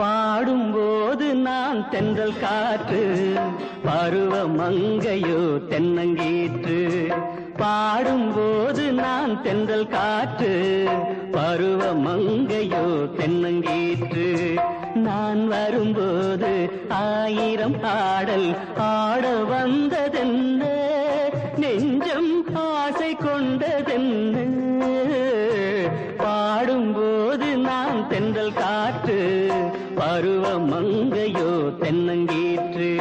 பாடும்போது நான் தென்றல் காற்று, பருவ மங்கையோ தென்னங்கீற்று. பாடும்போது நான் தென்றல் காற்று, பருவ மங்கையோ தென்னங்கீற்று. நான் வரும்போது ஆயிரம் ஆடல் ஆட வந்ததென்ன, நெஞ்சம் ஆசை கொண்டதென்ன. பாடும்போது நான் தென்றல் காற்று, பருவ மங்கையோ தென்னங்கீற்று.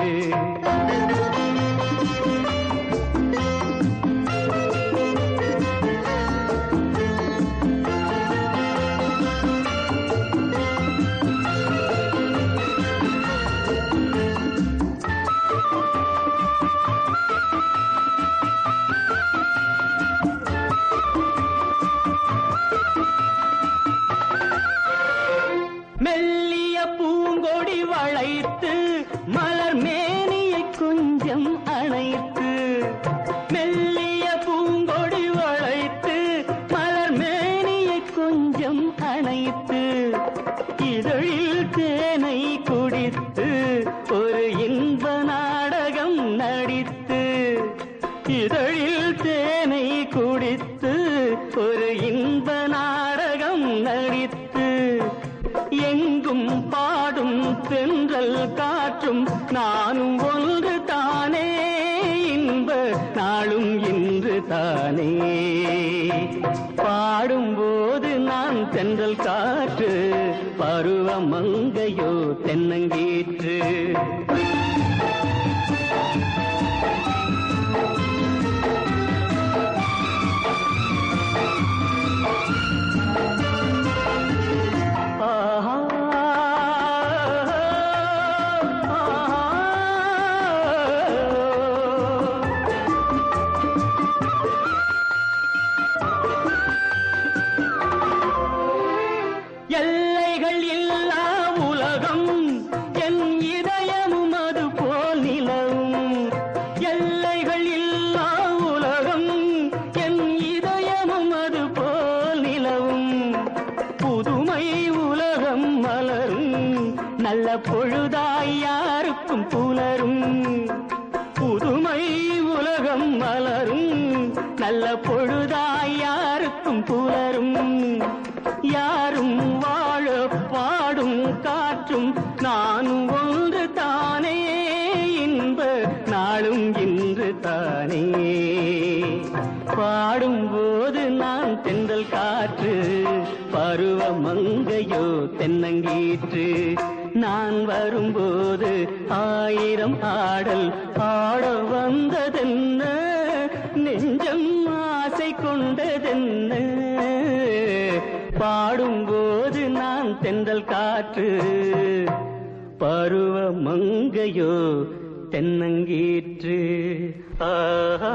மெல்லிய பூங்கொடி வளைத்து மலர் மேனியை கொஞ்சம் அணைத்து, மெல்லிய பூங்கொடி வளைத்து மலர் மேனியை கொஞ்சம் அணைத்து, இதழில் தேனை குடித்து ஒரு இன்ப நாடகம் நடித்து, இதழில் தேனை குடித்து ஒரு இன்ப நாடகம் நடித்து, எங்கும் பாடும் தென்றல் காற்றும் நானும் ஒன்று தானே, இன்ப நாளும் இன்று தானே. பாடும்போது நான் தென்றல் காற்று, பருவ மங்கையோ தென்னங்கீற்று. எல்லைகள் இல்லா உலகம் என் இதயமும் அது போல் நிலவும், எல்லைகள் இல்லா உலகம் என் இதயமும் அது போல் நிலவும். புதுமை உலகம் மலரும் நல்ல பொழுதாய் யாருக்கும் புலரும், புதுமை உலகம் மலரும் நல்ல பொழுதாய் யாருக்கும் புலரும். யாரும் வாழ பாடும் காற்றும் நானும் ஒன்று தானே, இன்ப நாளும் இன்று தானே. பாடும்போது நான் தென்றல் காற்று, பருவ மங்கையோ தென்னங்கீற்று. நான் வரும்போது ஆயிரம் ஆடல் ஆட வந்ததென்ன, நெஞ்சம் ஆசை கொண்டதென்ன. பாடும்போது நான் தென்றல் காற்று, பருவ மங்கையோ தென்னங்கீற்று. ஆஹா